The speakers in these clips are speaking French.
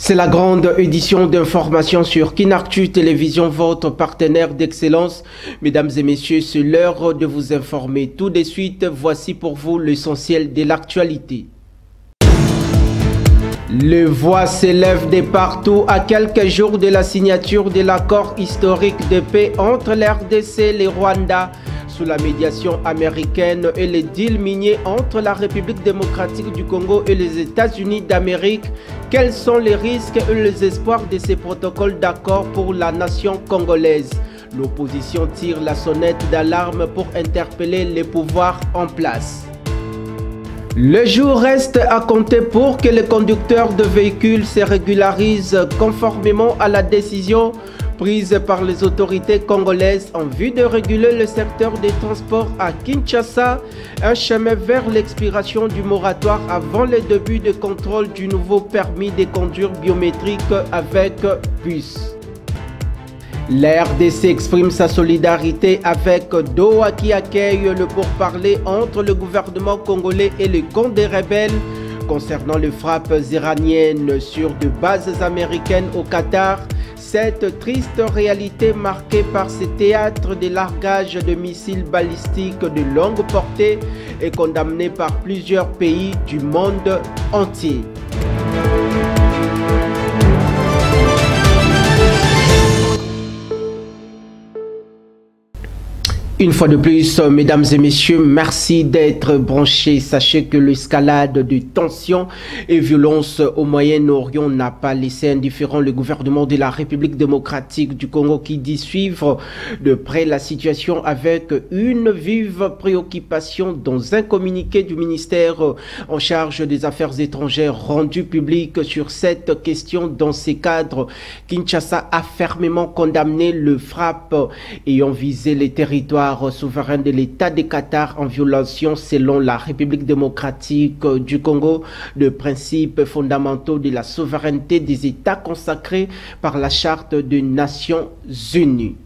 C'est la grande édition d'information sur Kinactu Télévision, votre partenaire d'excellence. Mesdames et messieurs, c'est l'heure de vous informer. Tout de suite, voici pour vous l'essentiel de l'actualité. Les voix s'élèvent de partout à quelques jours de la signature de l'accord historique de paix entre l'RDC et le Rwanda sous la médiation américaine et les deals miniers entre la République démocratique du Congo et les États-Unis d'Amérique. Quels sont les risques et les espoirs de ces protocoles d'accord pour la nation congolaise? L'opposition tire la sonnette d'alarme pour interpeller les pouvoirs en place. Le jour reste à compter pour que les conducteurs de véhicules se régularisent conformément à la décision prise par les autorités congolaises en vue de réguler le secteur des transports à Kinshasa, un chemin vers l'expiration du moratoire avant le début de contrôle du nouveau permis de conduire biométrique avec puce. La RDC exprime sa solidarité avec Doha qui accueille le pourparler entre le gouvernement congolais et le camp des rebelles concernant les frappes iraniennes sur de bases américaines au Qatar. Cette triste réalité marquée par ces théâtres de largage de missiles balistiques de longue portée est condamnée par plusieurs pays du monde entier. Une fois de plus, mesdames et messieurs, merci d'être branchés. Sachez que l'escalade de tensions et violences au Moyen-Orient n'a pas laissé indifférent le gouvernement de la République démocratique du Congo qui dit suivre de près la situation avec une vive préoccupation. Dans un communiqué du ministère en charge des Affaires étrangères rendu public sur cette question, dans ces cadres, Kinshasa a fermement condamné le frappe ayant visé les territoires souverain de l'État de Qatar en violation, selon la République démocratique du Congo, de principes fondamentaux de la souveraineté des États consacrés par la Charte des Nations Unies.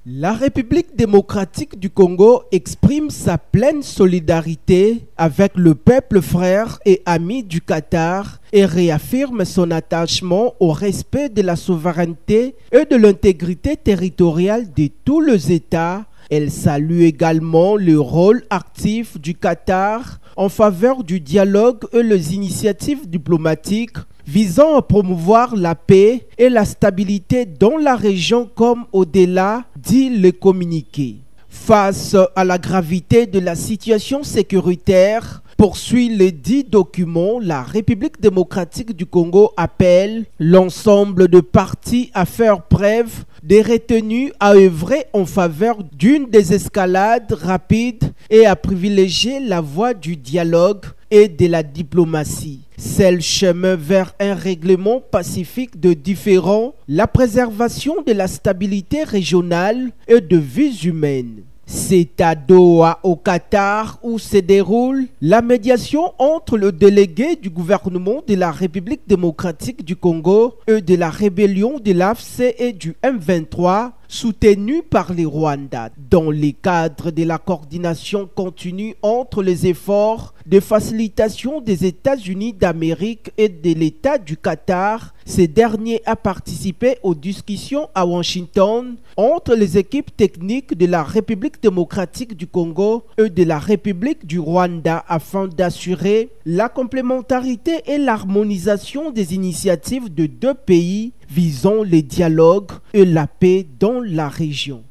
La République démocratique du Congo exprime sa pleine solidarité avec le peuple frère et ami du Qatar et réaffirme son attachement au respect de la souveraineté et de l'intégrité territoriale de tous les États. Elle salue également le rôle actif du Qatar en faveur du dialogue et les initiatives diplomatiques visant à promouvoir la paix et la stabilité dans la région comme au-delà, dit le communiqué. Face à la gravité de la situation sécuritaire, poursuit le dit document, la République démocratique du Congo appelle l'ensemble de parties à faire preuve de retenue à œuvrer en faveur d'une désescalade rapide et à privilégier la voie du dialogue et de la diplomatie. C'est le chemin vers un règlement pacifique de différends, la préservation de la stabilité régionale et de vies humaines. C'est à Doha, au Qatar, où se déroule la médiation entre le délégué du gouvernement de la République démocratique du Congo et de la rébellion de l'AFC et du M23, soutenu par les Rwandais, dans le cadre de la coordination continue entre les efforts de facilitation des États-Unis d'Amérique et de l'État du Qatar. Ce dernier a participé aux discussions à Washington entre les équipes techniques de la République démocratique du Congo et de la République du Rwanda afin d'assurer la complémentarité et l'harmonisation des initiatives de deux pays visant le dialogue et la paix dans la région.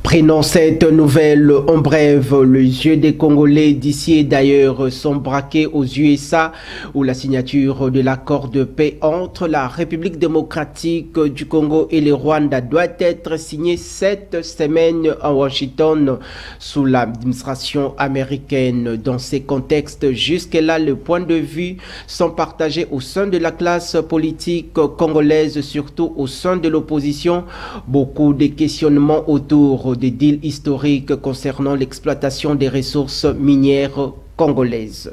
Prenons cette nouvelle en bref. Les yeux des Congolais d'ici et d'ailleurs sont braqués aux USA où la signature de l'accord de paix entre la République démocratique du Congo et le Rwanda doit être signée cette semaine à Washington sous l'administration américaine. Dans ces contextes, jusque-là, les points de vue sont partagés au sein de la classe politique congolaise, surtout au sein de l'opposition. Beaucoup de questionnements autour des deals historiques concernant l'exploitation des ressources minières congolaises.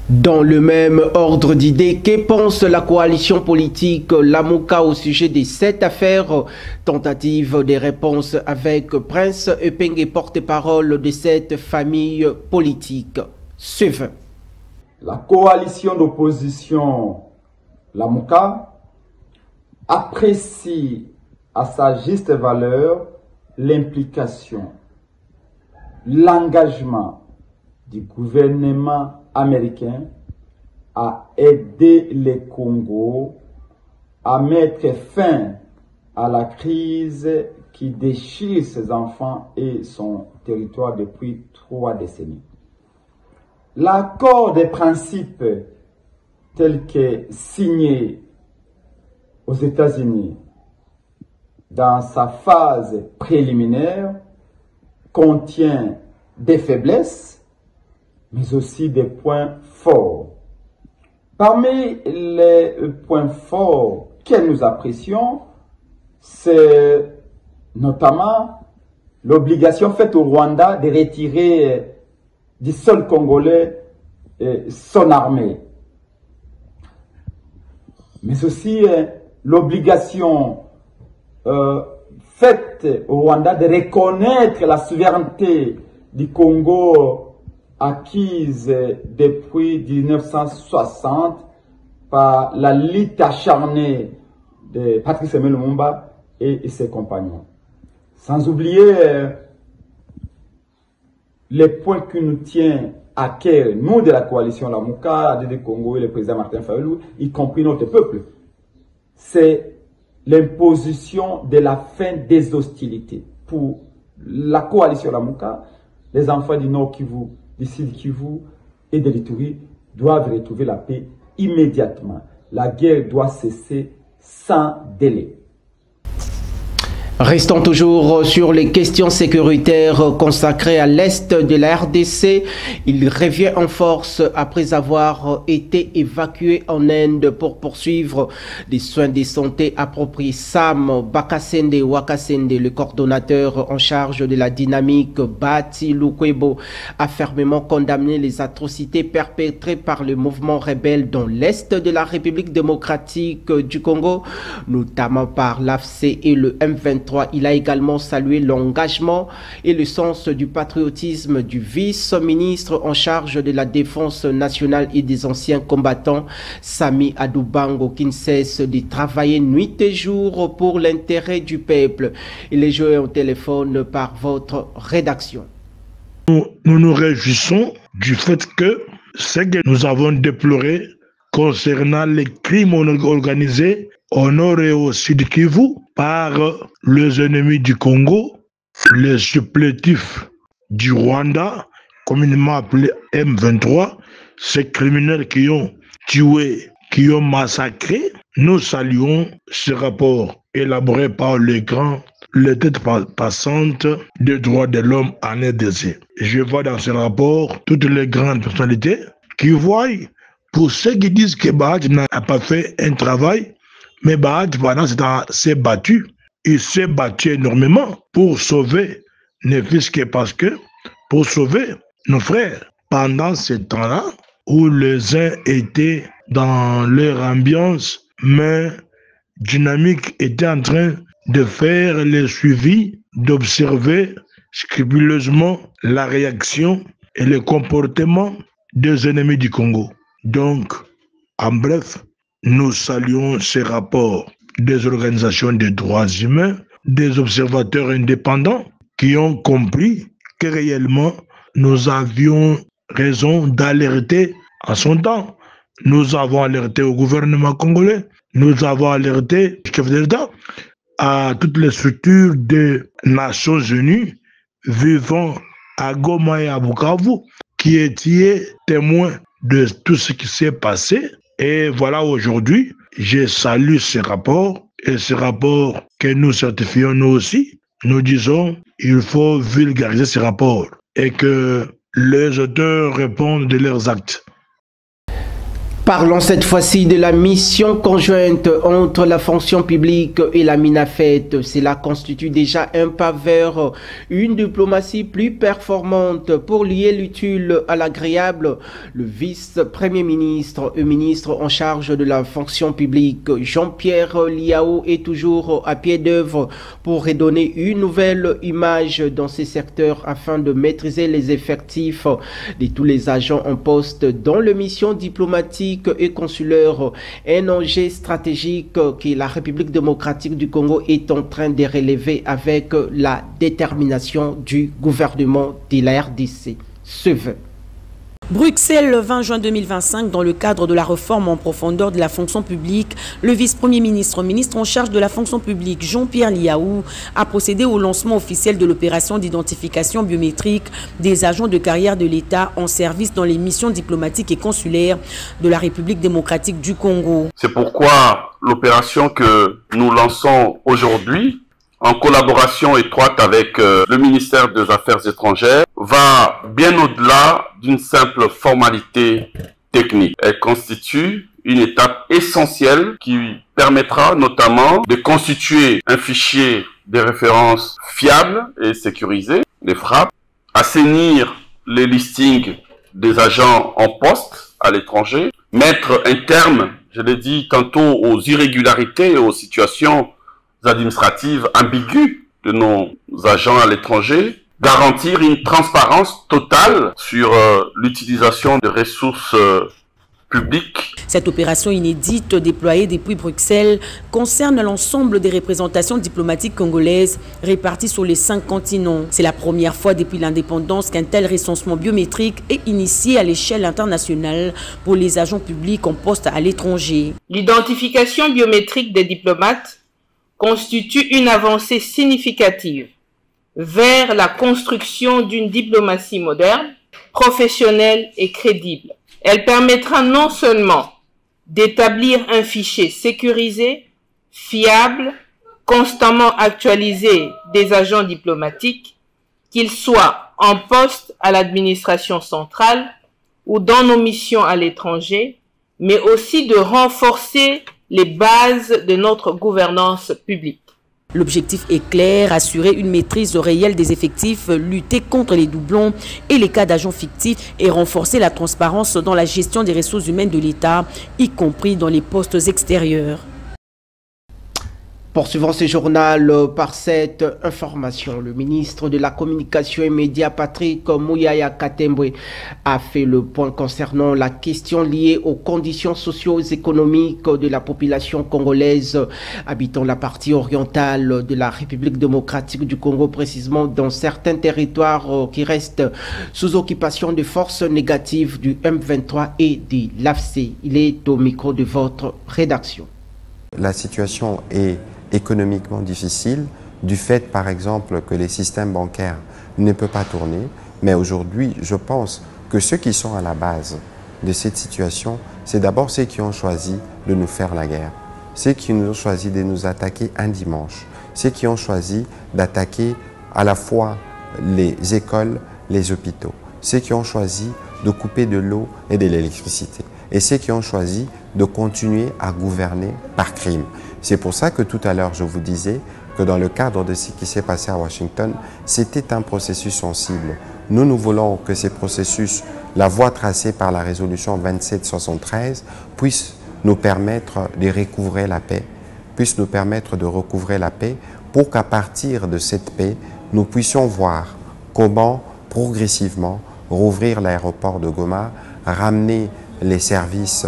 Dans le même ordre d'idées, que pense la coalition politique Lamuka au sujet de cette affaire? Tentative de réponse avec Prince Epenge, porte-parole de cette famille politique. Suivez. La coalition d'opposition Lamuka apprécie à sa juste valeur l'implication, l'engagement du gouvernement américain à aider le Congo à mettre fin à la crise qui déchire ses enfants et son territoire depuis 3 décennies. L'accord des principes tel que signé aux États-Unis dans sa phase préliminaire contient des faiblesses, mais aussi des points forts. Parmi les points forts que nous apprécions, c'est notamment l'obligation faite au Rwanda de retirer du sol congolais son armée, mais aussi l'obligation faite au Rwanda de reconnaître la souveraineté du Congo acquise depuis 1960 par la lutte acharnée de Patrice Emery Lumumba et ses compagnons. Sans oublier les points qui nous tiennent à cœur, nous de la coalition Lamuka, ADD Congo et le président Martin Fayulu, y compris notre peuple. C'est l'imposition de la fin des hostilités. Pour la coalition Lamuka, les enfants du Nord Kivu, du Sud Kivu et de l'Ituri doivent retrouver la paix immédiatement. La guerre doit cesser sans délai. Restons toujours sur les questions sécuritaires consacrées à l'Est de la RDC. Il revient en force après avoir été évacué en Inde pour poursuivre des soins de santé appropriés. Sam Bakasende Wakasende, le coordonnateur en charge de la dynamique Bati Lukwebo, a fermement condamné les atrocités perpétrées par le mouvement rebelle dans l'Est de la République démocratique du Congo, notamment par l'AFC et le M23. Il a également salué l'engagement et le sens du patriotisme du vice-ministre en charge de la défense nationale et des anciens combattants, Sami Adoubango, qui ne cesse de travailler nuit et jour pour l'intérêt du peuple. Il est joué au téléphone par votre rédaction. Nous nous réjouissons du fait que ce que nous avons déploré concernant les crimes organisés au nord et au sud Kivu par les ennemis du Congo, les supplétifs du Rwanda, communément appelés M23, ces criminels qui ont tué, qui ont massacré. Nous saluons ce rapport élaboré par les têtes passantes des droits de l'homme en RDC. Je vois dans ce rapport toutes les grandes personnalités qui voient, pour ceux qui disent que Bahati n'a pas fait un travail, mais Bahati, pendant ce temps, s'est battu. Il s'est battu énormément pour sauver, ne fût-ce que parce que, pour sauver nos frères. Pendant ce temps-là, où les uns étaient dans leur ambiance, mais dynamique était en train de faire le suivi, d'observer scrupuleusement la réaction et le comportement des ennemis du Congo. Donc, en bref, nous saluons ces rapports des organisations des droits humains, des observateurs indépendants qui ont compris que réellement nous avions raison d'alerter à son temps. Nous avons alerté au gouvernement congolais, nous avons alerté au chef d'État, à toutes les structures des Nations Unies vivant à Goma et à Bukavu qui étaient témoins de tout ce qui s'est passé. Et voilà, aujourd'hui, je salue ce rapport, et ce rapport que nous certifions nous aussi. Nous disons il faut vulgariser ce rapport et que les auteurs répondent de leurs actes. Parlons cette fois-ci de la mission conjointe entre la fonction publique et la MINAFET. Cela constitue déjà un pas vers une diplomatie plus performante pour lier l'utile à l'agréable. Le vice-premier ministre et ministre en charge de la fonction publique, Jean-Pierre Liao, est toujours à pied d'œuvre pour redonner une nouvelle image dans ces secteurs afin de maîtriser les effectifs de tous les agents en poste dans les missions diplomatiques et consulaire, un enjeu stratégique que la République démocratique du Congo est en train de relever avec la détermination du gouvernement de la RDC. Bruxelles, le 20 juin 2025, dans le cadre de la réforme en profondeur de la fonction publique, le vice-premier ministre, ministre en charge de la fonction publique, Jean-Pierre Liao, a procédé au lancement officiel de l'opération d'identification biométrique des agents de carrière de l'État en service dans les missions diplomatiques et consulaires de la République démocratique du Congo. C'est pourquoi l'opération que nous lançons aujourd'hui, en collaboration étroite avec le ministère des Affaires étrangères, va bien au-delà d'une simple formalité technique. Elle constitue une étape essentielle qui permettra notamment de constituer un fichier de référence fiable et sécurisé, les FRAP, assainir les listings des agents en poste à l'étranger, mettre un terme, je l'ai dit tantôt, aux irrégularités et aux situations administratives ambiguës de nos agents à l'étranger, garantir une transparence totale sur l'utilisation des ressources publiques. Cette opération inédite déployée depuis Bruxelles concerne l'ensemble des représentations diplomatiques congolaises réparties sur les 5 continents. C'est la première fois depuis l'indépendance qu'un tel recensement biométrique est initié à l'échelle internationale pour les agents publics en poste à l'étranger. L'identification biométrique des diplomates constitue une avancée significative vers la construction d'une diplomatie moderne, professionnelle et crédible. Elle permettra non seulement d'établir un fichier sécurisé, fiable, constamment actualisé des agents diplomatiques, qu'ils soient en poste à l'administration centrale ou dans nos missions à l'étranger, mais aussi de renforcer les bases de notre gouvernance publique. L'objectif est clair, assurer une maîtrise réelle des effectifs, lutter contre les doublons et les cas d'agents fictifs et renforcer la transparence dans la gestion des ressources humaines de l'État, y compris dans les postes extérieurs. Poursuivons ce journal par cette information. Le ministre de la Communication et Médias, Patrick Mouyaya Katembwe, a fait le point concernant la question liée aux conditions socio-économiques de la population congolaise habitant la partie orientale de la République démocratique du Congo, précisément dans certains territoires qui restent sous occupation de forces négatives du M23 et de l'AFC. Il est au micro de votre rédaction. La situation est économiquement difficile du fait par exemple que les systèmes bancaires ne peuvent pas tourner, mais aujourd'hui je pense que ceux qui sont à la base de cette situation, c'est d'abord ceux qui ont choisi de nous faire la guerre, ceux qui ont choisi de nous attaquer un dimanche, ceux qui ont choisi d'attaquer à la fois les écoles, les hôpitaux, ceux qui ont choisi de couper de l'eau et de l'électricité, et ceux qui ont choisi de continuer à gouverner par crime. C'est pour ça que tout à l'heure, je vous disais que dans le cadre de ce qui s'est passé à Washington, c'était un processus sensible. Nous voulons que ces processus, la voie tracée par la résolution 2773, puisse nous permettre de recouvrer la paix, pour qu'à partir de cette paix, nous puissions voir comment progressivement rouvrir l'aéroport de Goma, ramener les services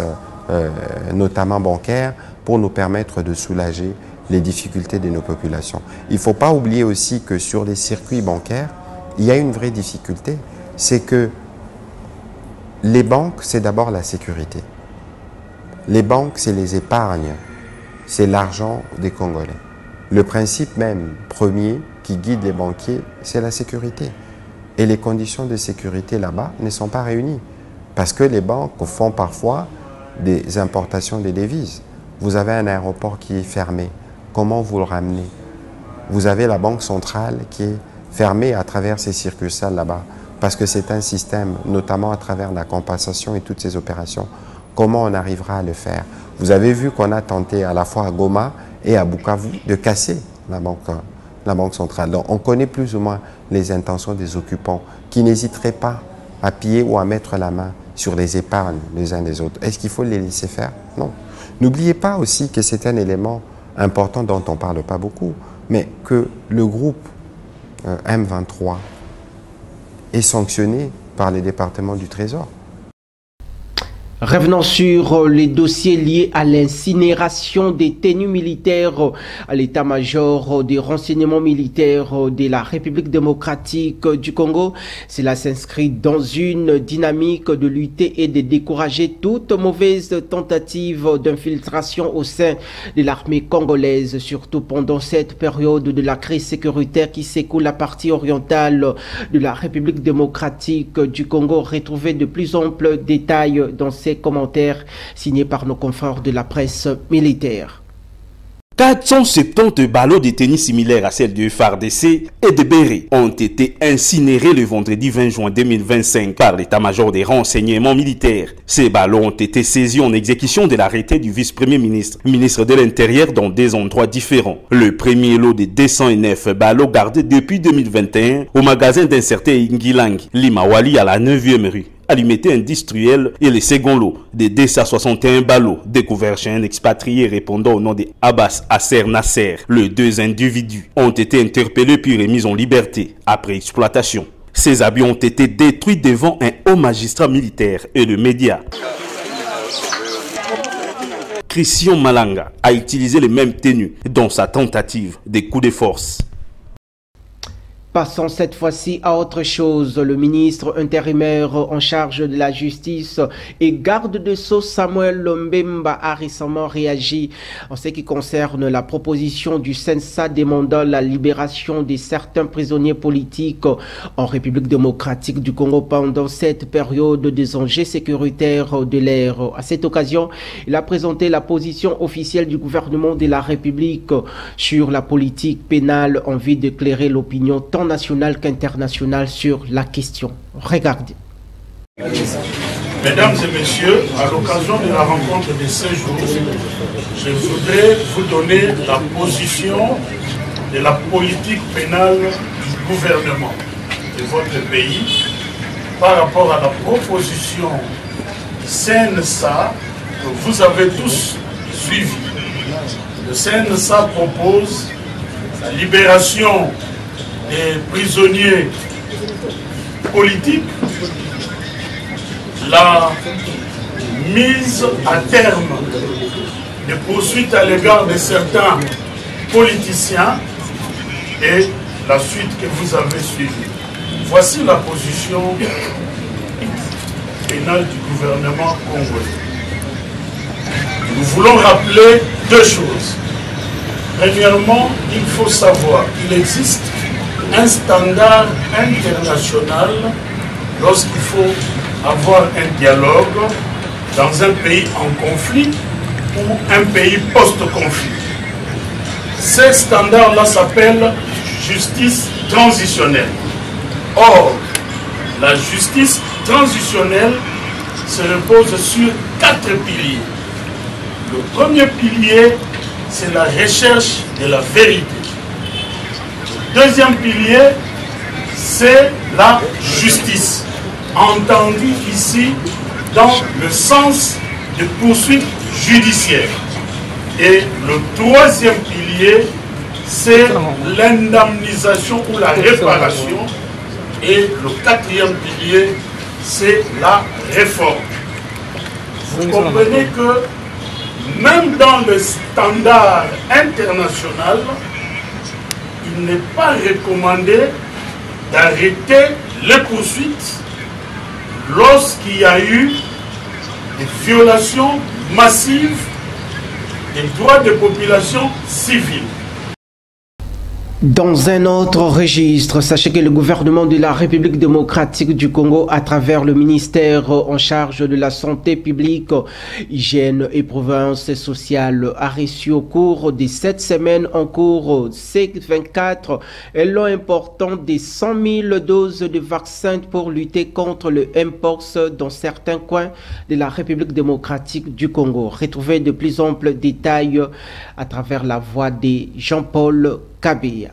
notamment bancaires, pour nous permettre de soulager les difficultés de nos populations. Il ne faut pas oublier aussi que sur les circuits bancaires, il y a une vraie difficulté, c'est que les banques, c'est d'abord la sécurité. Les banques, c'est les épargnes, c'est l'argent des Congolais. Le principe même premier qui guide les banquiers, c'est la sécurité. Et les conditions de sécurité là-bas ne sont pas réunies, parce que les banques font parfois des importations de devises. Vous avez un aéroport qui est fermé. Comment vous le ramenez? Vous avez la banque centrale qui est fermée à travers ces succursales là-bas. Parce que c'est un système, notamment à travers la compensation et toutes ces opérations. comment on arrivera à le faire. Vous avez vu qu'on a tenté à la fois à Goma et à Bukavu de casser la banque centrale. Donc on connaît plus ou moins les intentions des occupants qui n'hésiteraient pas à piller ou à mettre la main sur les épargnes les uns des autres. Est-ce qu'il faut les laisser faire? Non. N'oubliez pas aussi que c'est un élément important dont on ne parle pas beaucoup, mais que le groupe M23 est sanctionné par les départements du Trésor. Revenons sur les dossiers liés à l'incinération des tenues militaires à l'état-major des renseignements militaires de la République démocratique du Congo. Cela s'inscrit dans une dynamique de lutter et de décourager toute mauvaise tentative d'infiltration au sein de l'armée congolaise, surtout pendant cette période de la crise sécuritaire qui s'écoule la partie orientale de la République démocratique du Congo. Retrouvez de plus amples détails dans ces commentaires signés par nos confrères de la presse militaire. 470 ballots de tennis similaires à celles du FARDC et de Béré ont été incinérés le vendredi 20 juin 2025 par l'état-major des renseignements militaires. Ces ballots ont été saisis en exécution de l'arrêté du vice-premier ministre, ministre de l'Intérieur, dans des endroits différents. Le premier lot de 209 ballots gardés depuis 2021 au magasin d'un certain Ngilang, Limawali à la 9e rue. Alimité industriel, et le second lot de 261 ballots découverts chez un expatrié répondant au nom de Abbas Asser Nasser. Les deux individus ont été interpellés puis remis en liberté après exploitation. Ces habits ont été détruits devant un haut magistrat militaire et le média. Christian Malanga a utilisé les mêmes tenues dans sa tentative de coup de force. Passons cette fois-ci à autre chose. Le ministre intérimaire en charge de la justice et garde de Sceaux Samuel Mbemba a récemment réagi en ce qui concerne la proposition du CENSA demandant la libération de certains prisonniers politiques en République démocratique du Congo pendant cette période des enjeux sécuritaires de l'ère. À cette occasion, il a présenté la position officielle du gouvernement de la République sur la politique pénale en vue d'éclairer l'opinion tant nationale qu'internationale sur la question. Regardez. Mesdames et messieurs, à l'occasion de la rencontre de ce jour, je voudrais vous donner la position de la politique pénale du gouvernement de votre pays par rapport à la proposition CNSA que vous avez tous suivie. Le CNSA propose la libération des prisonniers politiques, la mise à terme des poursuites à l'égard de certains politiciens et la suite que vous avez suivie. Voici la position pénale du gouvernement congolais. Nous voulons rappeler deux choses. Premièrement, il faut savoir qu'il existe un standard international lorsqu'il faut avoir un dialogue dans un pays en conflit ou un pays post-conflit. Ce standard-là s'appelle justice transitionnelle. Or, la justice transitionnelle se repose sur 4 piliers. Le premier pilier, c'est la recherche de la vérité. Le deuxième pilier, c'est la justice, entendue ici dans le sens de poursuite judiciaire. Et le troisième pilier, c'est l'indemnisation ou la réparation. Et le quatrième pilier, c'est la réforme. Vous comprenez que même dans le standard international, il n'est pas recommandé d'arrêter les poursuites lorsqu'il y a eu des violations massives des droits des populations civiles. Dans un autre registre, sachez que le gouvernement de la République démocratique du Congo, à travers le ministère en charge de la santé publique, hygiène et province sociale, a reçu au cours de cette semaine en cours C24 un lot important de 100 000 doses de vaccins pour lutter contre le Mpox dans certains coins de la République démocratique du Congo. Retrouvez de plus amples détails à travers la voix de Jean-Paul Kabila.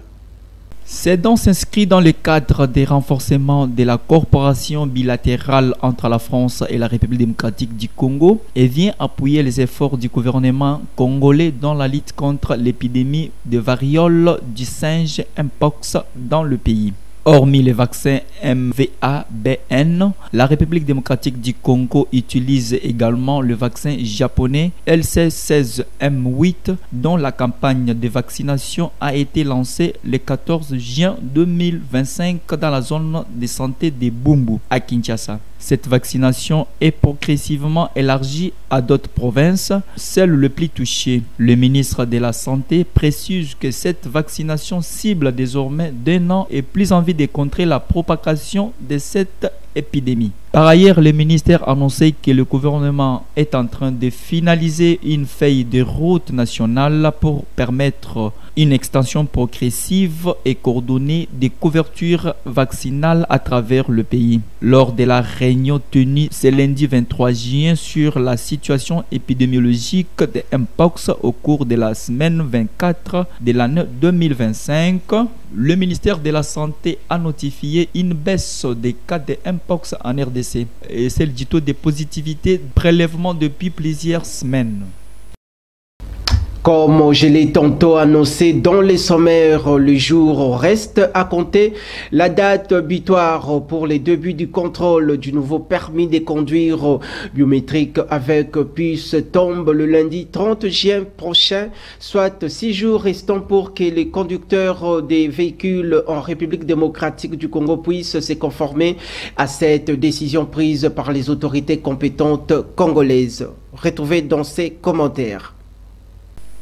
Ces dons s'inscrivent dans le cadre des renforcements de la coopération bilatérale entre la France et la République démocratique du Congo et vient appuyer les efforts du gouvernement congolais dans la lutte contre l'épidémie de variole du singe Mpox dans le pays. Hormis les vaccins MVA-BN, la République démocratique du Congo utilise également le vaccin japonais LC16M8 dont la campagne de vaccination a été lancée le 14 juin 2025 dans la zone de santé de Bumbu à Kinshasa. Cette vaccination est progressivement élargie à d'autres provinces, celles les plus touchées. Le ministre de la Santé précise que cette vaccination cible désormais d'un an et plus envie de contrer la propagation de cette épidémie. Par ailleurs, le ministère a annoncé que le gouvernement est en train de finaliser une feuille de route nationale pour permettre une extension progressive et coordonnée des couvertures vaccinales à travers le pays. Lors de la réunion tenue ce lundi 23 juin sur la situation épidémiologique de Mpox au cours de la semaine 24 de l'année 2025, le ministère de la Santé a notifié une baisse des cas de Mpox en RDC et celle du taux de positivité de prélèvement depuis plusieurs semaines. Comme je l'ai tantôt annoncé dans les sommaires, le jour reste à compter. La date butoir pour les débuts du contrôle du nouveau permis de conduire biométrique avec puce tombe le lundi 30 juin prochain, soit 6 jours restants pour que les conducteurs des véhicules en République démocratique du Congo puissent se conformer à cette décision prise par les autorités compétentes congolaises. Retrouvez dans ces commentaires.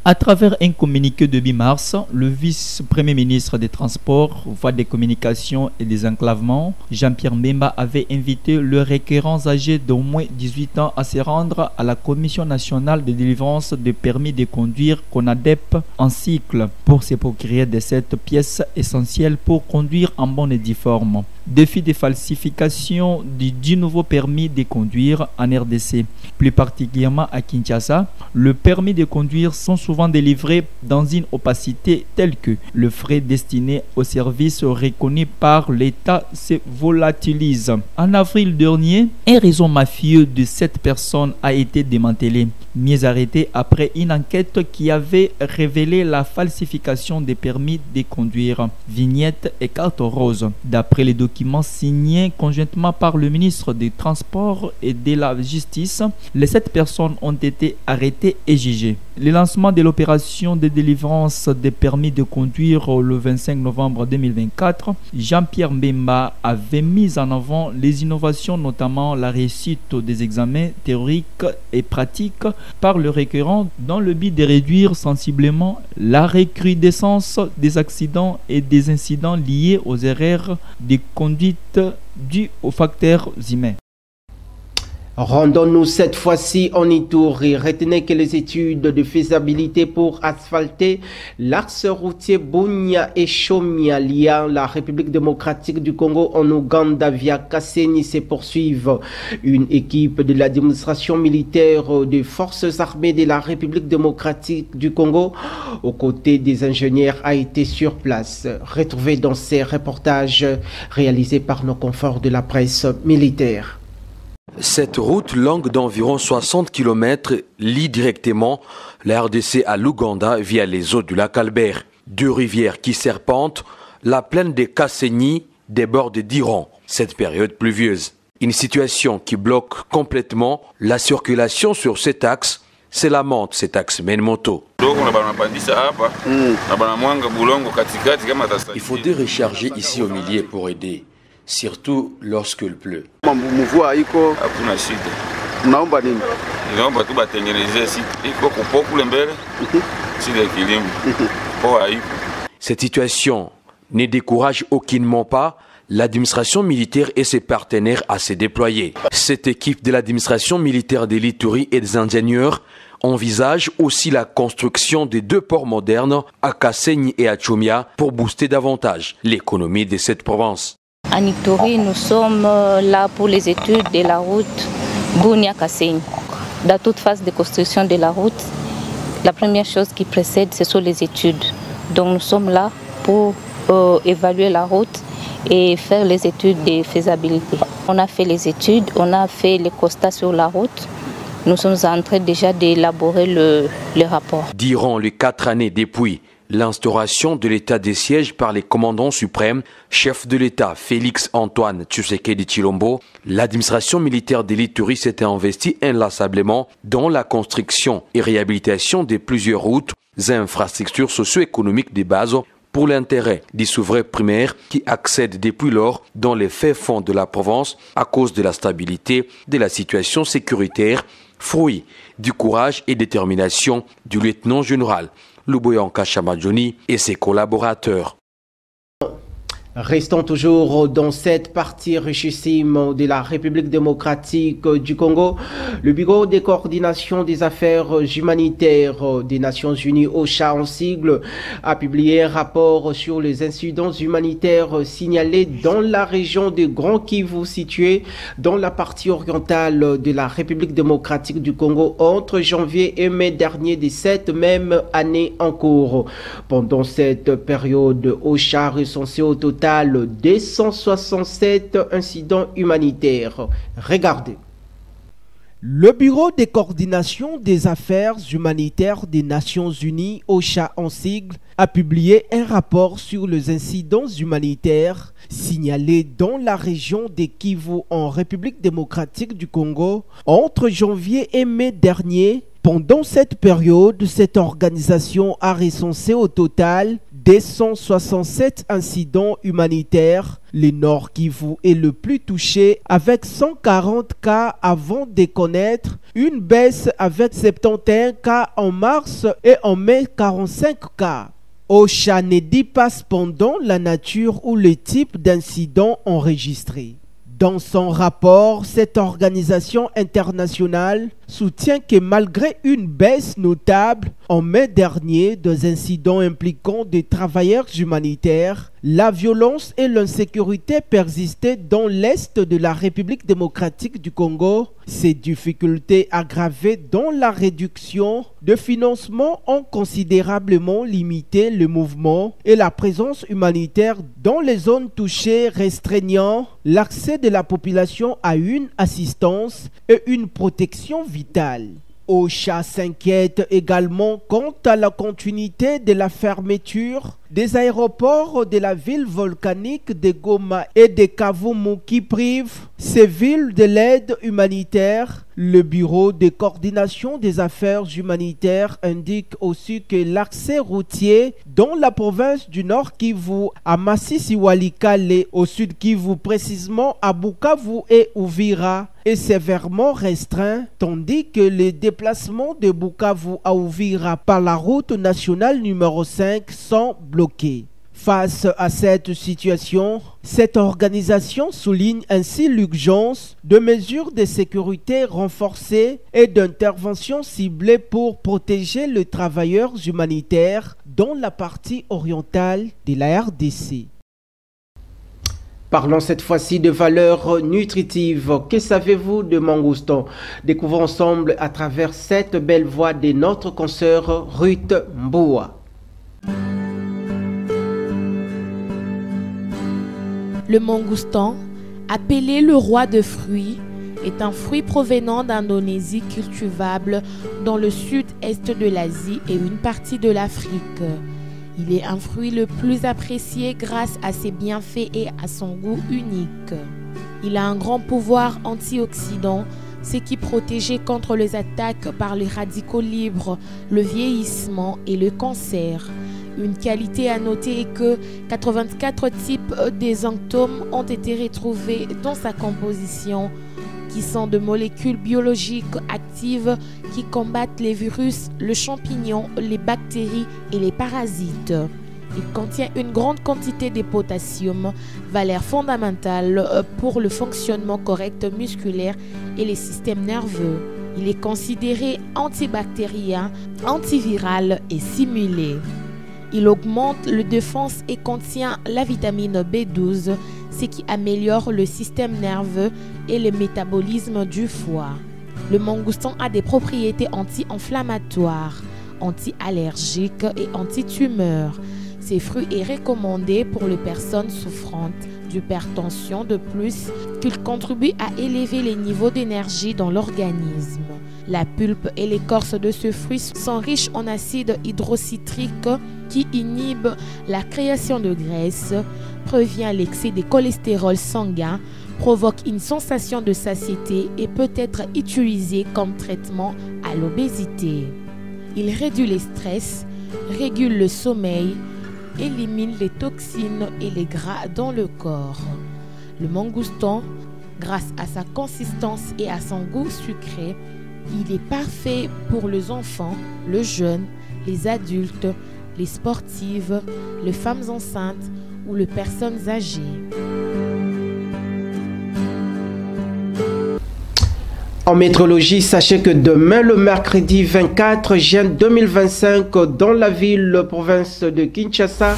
À travers un communiqué de mi-mars, le vice-premier ministre des Transports, Voies des Communications et des Enclavements, Jean-Pierre Mbemba, avait invité les requérants âgés d'au moins 18 ans à se rendre à la Commission nationale de délivrance de permis de conduire CONADEP en cycle pour se procurer de cette pièce essentielle pour conduire en bonne et due forme. Défi de falsification du nouveau permis de conduire en RDC, plus particulièrement à Kinshasa. Le permis de conduire sont souvent délivrés dans une opacité telle que le frais destiné au service reconnu par l'État se volatilise. En avril dernier, un réseau mafieux de 7 personnes a été démantelé, mis arrêté après une enquête qui avait révélé la falsification des permis de conduire, vignettes et cartes roses. D'après les documents signés conjointement par le ministre des Transports et de la Justice, les 7 personnes ont été arrêtées et jugées. Le lancement de l'opération de délivrance des permis de conduire le 25 novembre 2024, Jean-Pierre Mbemba avait mis en avant les innovations, notamment la réussite des examens théoriques et pratiques par le requérant dans le but de réduire sensiblement la recrudescence des accidents et des incidents liés aux erreurs de conduite dues aux facteurs humains. Rendons-nous cette fois-ci en Ituri. Retenez que les études de faisabilité pour asphalter l'axe routier Bunia et Chomia liant la République démocratique du Congo en Ouganda via Kasseni se poursuivent. Une équipe de l'administration militaire des forces armées de la République démocratique du Congo, aux côtés des ingénieurs, a été sur place. Retrouvez dans ces reportages réalisés par nos confrères de la presse militaire. Cette route longue d'environ 60 km lie directement la RDC à l'Ouganda via les eaux du lac Albert. 2 rivières qui serpentent, la plaine des Kasseni déborde d'Iran, cette période pluvieuse. Une situation qui bloque complètement la circulation sur cet axe. C'est la monte, cet axe Menmoto. Il faut dérecharger ici au milieu pour aider, surtout lorsqu'il pleut. Cette situation ne décourage aucunement pas l'administration militaire et ses partenaires à se déployer. Cette équipe de l'administration militaire de l'Ituri et des ingénieurs envisage aussi la construction de 2 ports modernes à Kasenyi et à Chomia pour booster davantage l'économie de cette province. À Ituri, nous sommes là pour les études de la route Bunia-Kasenyi. Dans toute phase de construction de la route, la première chose qui précède, ce sont les études. Donc nous sommes là pour évaluer la route et faire les études de faisabilité. On a fait les études, on a fait les constats sur la route. Nous sommes en train déjà d'élaborer le rapport. Durant les 4 années depuis l'instauration de l'état de siège par les commandants suprêmes, chef de l'État Félix Antoine Tshisekedi Tshilombo, l'administration militaire de l'Ituri s'était investie inlassablement dans la construction et réhabilitation de plusieurs routes et infrastructures socio-économiques de base pour l'intérêt des souverains primaires qui accèdent depuis lors dans les faits fonds de la province à cause de la stabilité de la situation sécuritaire, fruit du courage et détermination du lieutenant-général Luboyanka Chamadjoni et ses collaborateurs. Restons toujours dans cette partie richissime de la République démocratique du Congo. Le Bureau de coordination des affaires humanitaires des Nations Unies, OCHA en sigle, a publié un rapport sur les incidents humanitaires signalés dans la région de Grand Kivu, située dans la partie orientale de la République démocratique du Congo entre janvier et mai dernier de cette même année en cours. Pendant cette période, OCHA a recensé au total 267 incidents humanitaires. Regardez. Le Bureau de coordination des affaires humanitaires des Nations Unies, OCHA en sigle, a publié un rapport sur les incidents humanitaires signalés dans la région de Kivu en République démocratique du Congo entre janvier et mai dernier. Pendant cette période, cette organisation a recensé au total 267 incidents humanitaires. Le Nord Kivu est le plus touché avec 140 cas avant de connaître une baisse avec 71 cas en mars et en mai 45 cas. OCHA ne dit pas cependant la nature ou le type d'incidents enregistrés. Dans son rapport, cette organisation internationale soutient que malgré une baisse notable en mai dernier des incidents impliquant des travailleurs humanitaires, la violence et l'insécurité persistaient dans l'est de la République démocratique du Congo. Ces difficultés aggravées dans la réduction de financement ont considérablement limité le mouvement et la présence humanitaire dans les zones touchées, restreignant l'accès de la population à une assistance et une protection vitale. OCHA s'inquiète également quant à la continuité de la fermeture des aéroports de la ville volcanique de Goma et de Kavumu qui privent ces villes de l'aide humanitaire. Le Bureau de coordination des affaires humanitaires indique aussi que l'accès routier dans la province du Nord Kivu, à Masisi Walikale, au Sud Kivu, précisément à Bukavu et Uvira, est sévèrement restreint, tandis que les déplacements de Bukavu à Uvira par la route nationale numéro 5 sont bloqués. Face à cette situation, cette organisation souligne ainsi l'urgence de mesures de sécurité renforcées et d'interventions ciblées pour protéger les travailleurs humanitaires dans la partie orientale de la RDC. Parlons cette fois-ci de valeurs nutritives. Que savez-vous de mangoustan? Découvrons ensemble à travers cette belle voix de notre consoeur Ruth Mboua. Le mangoustan, appelé le roi de fruits, est un fruit provenant d'Indonésie cultivable dans le sud-est de l'Asie et une partie de l'Afrique. Il est un fruit le plus apprécié grâce à ses bienfaits et à son goût unique. Il a un grand pouvoir antioxydant, ce qui protège contre les attaques par les radicaux libres, le vieillissement et le cancer. Une qualité à noter est que 84 types d'exanctomes ont été retrouvés dans sa composition, qui sont de molécules biologiques actives qui combattent les virus, les champignons, les bactéries et les parasites. Il contient une grande quantité de potassium, valeur fondamentale pour le fonctionnement correct musculaire et les systèmes nerveux. Il est considéré antibactérien, antiviral et simulé. Il augmente la défense et contient la vitamine B12, ce qui améliore le système nerveux et le métabolisme du foie. Le mangoustan a des propriétés anti-inflammatoires, anti-allergiques et anti-tumeurs. Ces fruits est recommandé pour les personnes souffrantes d'hypertension, de plus qu'il contribue à élever les niveaux d'énergie dans l'organisme. La pulpe et l'écorce de ce fruit sont riches en acide hydrocitrique qui inhibe la création de graisse, prévient l'excès de cholestérol sanguin, provoque une sensation de satiété et peut être utilisé comme traitement à l'obésité. Il réduit le stress, régule le sommeil, élimine les toxines et les gras dans le corps. Le mangoustan, grâce à sa consistance et à son goût sucré, il est parfait pour les enfants, les jeunes, les adultes, les sportives, les femmes enceintes ou les personnes âgées. En météorologie, sachez que demain, le mercredi 24 juin 2025, dans la ville-province de Kinshasa,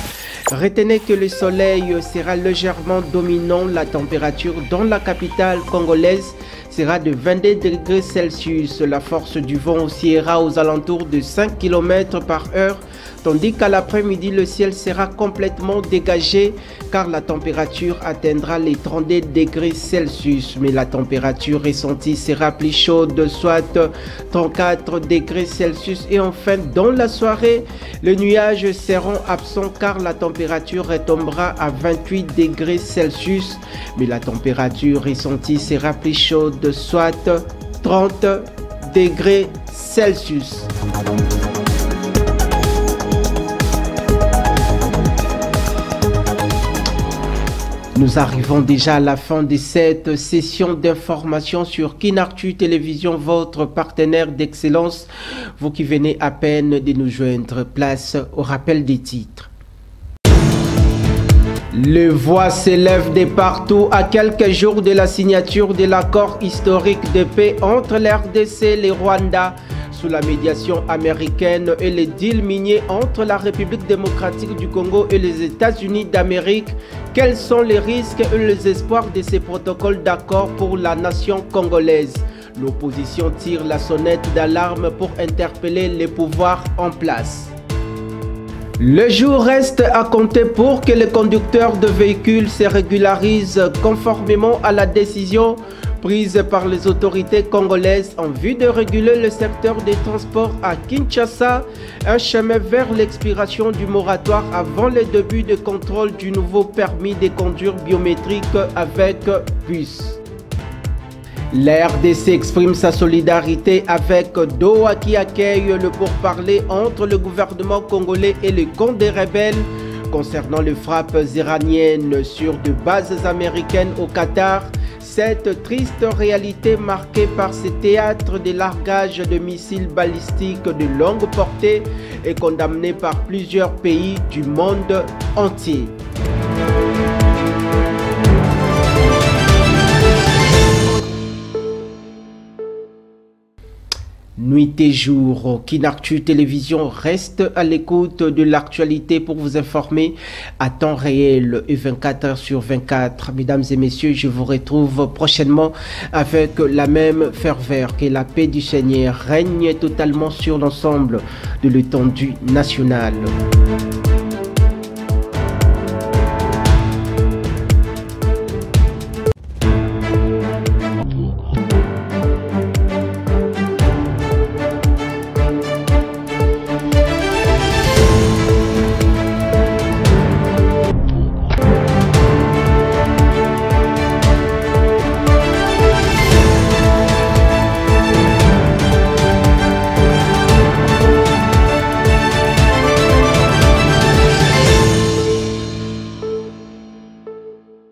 retenez que le soleil sera légèrement dominant. La température dans la capitale congolaise sera de 22 degrés Celsius. La force du vent oscillera aux alentours de 5 km par heure. Tandis qu'à l'après-midi, le ciel sera complètement dégagé car la température atteindra les 32 degrés Celsius. Mais la température ressentie sera plus chaude, soit 34 degrés Celsius. Et enfin, dans la soirée, les nuages seront absents car la température retombera à 28 degrés Celsius. Mais la température ressentie sera plus chaude, soit 30 degrés Celsius. Nous arrivons déjà à la fin de cette session d'information sur Kinartu Télévision, votre partenaire d'excellence. Vous qui venez à peine de nous joindre, place au rappel des titres. Les voix s'élèvent de partout à quelques jours de la signature de l'accord historique de paix entre l'RDC et le Rwanda. Sous la médiation américaine et les deals miniers entre la République démocratique du Congo et les États-Unis d'Amérique, quels sont les risques et les espoirs de ces protocoles d'accord pour la nation congolaise? L'opposition tire la sonnette d'alarme pour interpeller les pouvoirs en place. Le jour reste à compter pour que les conducteurs de véhicules se régularisent conformément à la décision prise par les autorités congolaises en vue de réguler le secteur des transports à Kinshasa, un chemin vers l'expiration du moratoire avant le début de contrôle du nouveau permis de conduire biométrique avec puce. La RDC exprime sa solidarité avec Doha qui accueille le pourparler entre le gouvernement congolais et le camp des rebelles concernant les frappes iraniennes sur de bases américaines au Qatar. Cette triste réalité marquée par ces théâtres de largage de missiles balistiques de longue portée est condamnée par plusieurs pays du monde entier. Nuit et jour, Kinartu Télévision reste à l'écoute de l'actualité pour vous informer à temps réel et 24 h sur 24. Mesdames et messieurs, je vous retrouve prochainement avec la même ferveur. Que la paix du Seigneur règne totalement sur l'ensemble de l'étendue nationale.